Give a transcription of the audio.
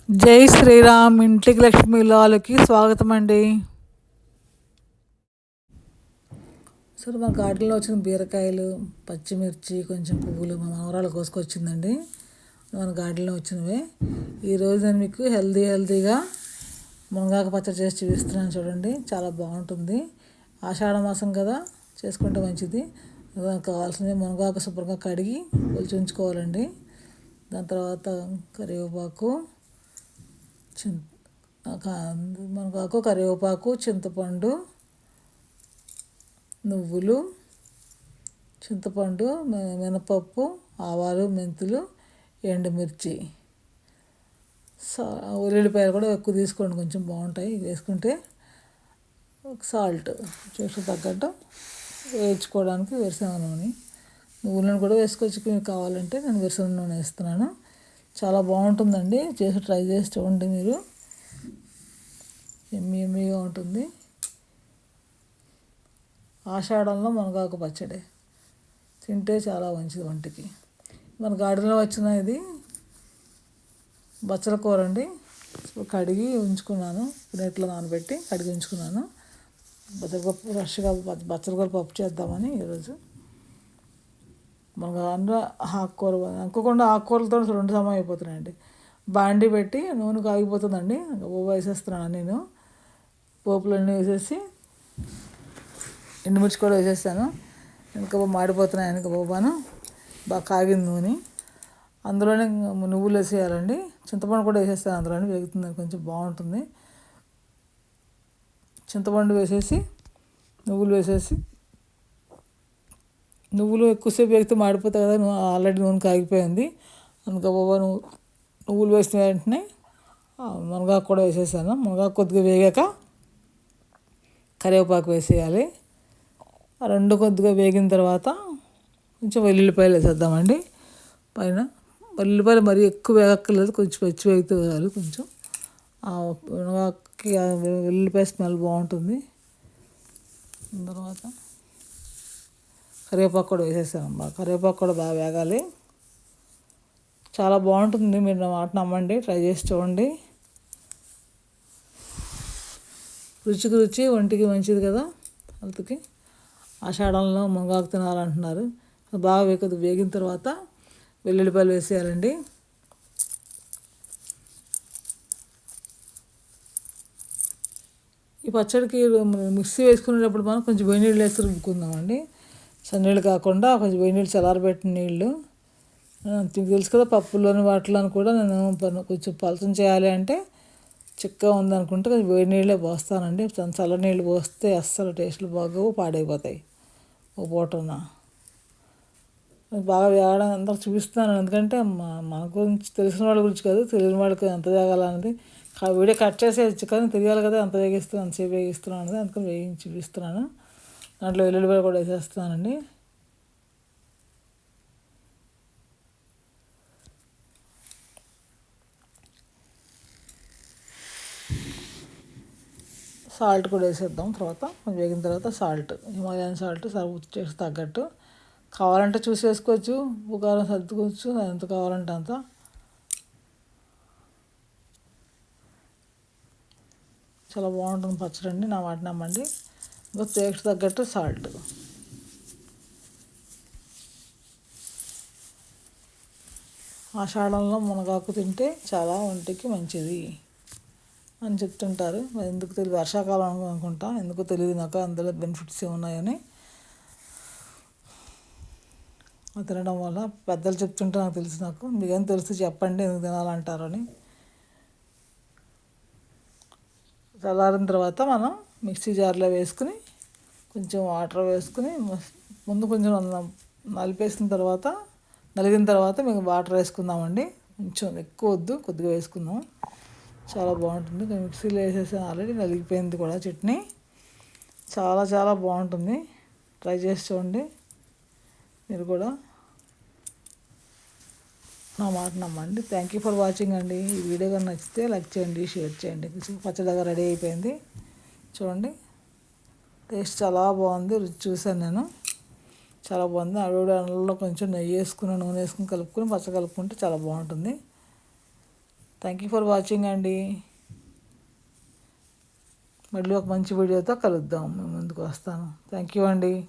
జై శ్రీరామ్ ఇంటికి లక్ష్మి లాలకి స్వాగతం అండి. సరే మా గార్డెన్లో వచ్చిన బీరకాయలు, పచ్చిమిర్చి, కొంచెం పువ్వులు మా మనవరాలు కోసుకొచ్చిందండి. మన గార్డెన్లో వచ్చినవే. ఈరోజు నేను మీకు హెల్తీగా మునగాకు పచ్చడి చేసి చూపిస్తున్నాను చూడండి. చాలా బాగుంటుంది. ఆషాఢ మాసం కదా, చేసుకుంటే మంచిది. దానికి కావాల్సింది మునగాకు శుభ్రంగా కడిగి ఒలిచి ఉంచుకోవాలండి. దాని తర్వాత కరివేపాకు, మునగాకు, కరివేపాకు, చింతపండు, నువ్వులు, చింతపండు, మినపప్పు, ఆవాలు, మెంతులు, ఎండుమిర్చి, ఉల్లిపాయలు కూడా ఎక్కువ తీసుకోండి, కొంచెం బాగుంటాయి వేసుకుంటే. సాల్ట్ చూసి తగ్గట్టు వేయించుకోవడానికి వేరుశనగ నూనె, నువ్వులను కూడా వేసుకోవచ్చు మీకు కావాలంటే. నేను వేరుశనగ నూనె వేస్తున్నాను. చాలా బాగుంటుందండి, చేసి ట్రై చేసి చూడండి మీరు. ఎమ్మీగా ఉంటుంది. ఆషాఢంలో మునగాకు పచ్చడి తింటే చాలా మంచిది ఒంటికి. మన గార్డెన్లో వచ్చిన ఇది బచ్చల కూర అండి. కడిగి ఉంచుకున్నాను, నీటిలో నానబెట్టి కడిగి ఉంచుకున్నాను. బచ్చలపప్పు ఫ్రెష్గా బచ్చల కూర పప్పు చేద్దామని ఈరోజు. మన అందులో ఆకుకూర అనుకోకుండా ఆకుకూరలతో రెండు సమయం అయిపోతున్నాయండి. బాండి పెట్టి నూనె కాగిపోతుందండి, పోపు వేసేస్తున్నాను. నేను పోపులన్నీ వేసేసి ఎండుమిర్చి కూడా వేసేసాను. ఇంకా మాడిపోతున్నాయి వెనక పోపాను. బాగా కాగిన నూనె, అందులోనే నువ్వులు వేసేయాలండి. చింతపండు కూడా వేసేస్తాను, అందులోనే వేగుతుంది, కొంచెం బాగుంటుంది. చింతపండు వేసేసి నువ్వులు వేసేసి, నువ్వులు ఎక్కువసేపు వేగితే మాడిపోతాయి కదా, ఆల్రెడీ నూనె కాగిపోయింది. అందుకే నువ్వులు వేసిన వెంటనే మునగాకు కూడా వేసేసాను. మునగాకు కొద్దిగా వేగాక కరివేపాకు వేసేయాలి. రెండు కొద్దిగా వేగిన తర్వాత కొంచెం వెల్లుల్లిపాయలు వేసేద్దామండి పైన. వెల్లుల్లిపాయలు మరీ ఎక్కువ వేగక్కర్లేదు, కొంచెం పచ్చి వేగితే వేయాలి. కొంచెం మునగాకుకి వెల్లుల్లిపాయ స్మెల్ బాగుంటుంది. తర్వాత కరివేపాకు కూడా వేసేసాను. కరివేపాకు కూడా బాగా వేగాలి. చాలా బాగుంటుంది. మీరు నా మాట నమ్మండి, ట్రై చేసి చూడండి. రుచికి రుచి, ఒంటికి మంచిది కదా, హెల్త్కి. ఆషాఢంలో మునగాకు తినాలంటున్నారు. బాగా వేగిన తర్వాత వెల్లుల్లిపాయలు వేసేయాలండి. ఈ పచ్చడికి మిక్సీ వేసుకునేటప్పుడు మనం కొంచెం వేడి నీళ్ళు వేసి రుబ్బుకుందామండి. చన్నీళ్ళు కాకుండా కొంచెం వేడి నీళ్ళు, చల్లారబెట్టిన నీళ్ళు. తెలుసు కదా, పప్పులోని వాటిలోని కూడా నేను కొంచెం పలచం చేయాలి అంటే, చిక్కగా ఉందనుకుంటే కొంచెం వేడి నీళ్ళే పోస్తానండి. చల్ల నీళ్ళు పోస్తే అస్సలు టేస్ట్లు బాగోవు, పాడైపోతాయి. ఓ పూటన బాగా వేయడం అంతా చూపిస్తున్నాను, ఎందుకంటే మన గురించి తెలిసిన వాళ్ళ గురించి కాదు, తెలియని వాళ్ళకి ఎంత వేగాలన్నది వీడియో కట్ చేసేయచ్చు, కానీ తెలియాలి కదా ఎంత వేగిస్తున్నాను, ఎంతసేపు వేగిస్తున్నాను అనేది. అందుకని వేగించి చూపిస్తున్నాను. దాంట్లో వెల్లుల్లిపాయలు కూడా వేసేస్తున్నానండి. సాల్ట్ కూడా వేసేద్దాం తర్వాత. కొంచెం వేగిన తర్వాత సాల్ట్, హిమాలయన్ సాల్ట్ చేసి తగ్గట్టు. కావాలంటే చూసి వేసుకోవచ్చు, ఉప్పు కారం సర్దుకోవచ్చు, ఎంత కావాలంటే అంత. చాలా బాగుంటుంది పచ్చడి అండి, నా మాట నమ్మండి. ఇంకా టేస్ట్ తగ్గట్టు సాల్ట్. ఆషాఢంలో మునగాకు తింటే చాలా ఒంటికి మంచిది అని చెప్తుంటారు. ఎందుకు తెలియదు, వర్షాకాలం అనుకుంటా, ఎందుకు తెలియదు నాకు, అందులో బెనిఫిట్స్ ఉన్నాయని. తినడం వల్ల పెద్దలు చెప్తుంటే నాకు తెలుసు. మీకేం తెలుసు చెప్పండి, ఎందుకు తినాలంటారని. చల్లారిన తర్వాత మనం మిక్సీ జార్లో వేసుకుని కొంచెం వాటర్ వేసుకుని ముందు కొంచెం నలిగిన తర్వాత మేము వాటర్ వేసుకుందామండి. కొంచెం ఎక్కువ వద్దు, కొద్దిగా వేసుకుందాం. చాలా బాగుంటుంది. మిక్సీలో వేసేసి ఆల్రెడీ నలిగిపోయింది కూడా చట్నీ. చాలా చాలా బాగుంటుంది, ట్రై చేసి చూడండి మీరు కూడా, నా మాట నమ్మండి. థ్యాంక్ యూ ఫర్ వాచింగ్ అండి. ఈ వీడియో కానీ నచ్చితే లైక్ చేయండి, షేర్ చేయండి. పచ్చడిగా రెడీ అయిపోయింది చూడండి. టేస్ట్ చాలా బాగుంది, రుచి చూశాను నేను, చాలా బాగుంది. అడవుడు అన్నంలో కొంచెం నెయ్యి వేసుకుని, నూనె వేసుకుని కలుపుకొని పచ్చడి కలుపుకుంటే చాలా బాగుంటుంది. థ్యాంక్ యూ ఫర్ వాచింగ్ అండి. మళ్ళీ ఒక మంచి వీడియోతో కలుద్దాం. మేము ముందుకు వస్తాను. థ్యాంక్ యూ అండి.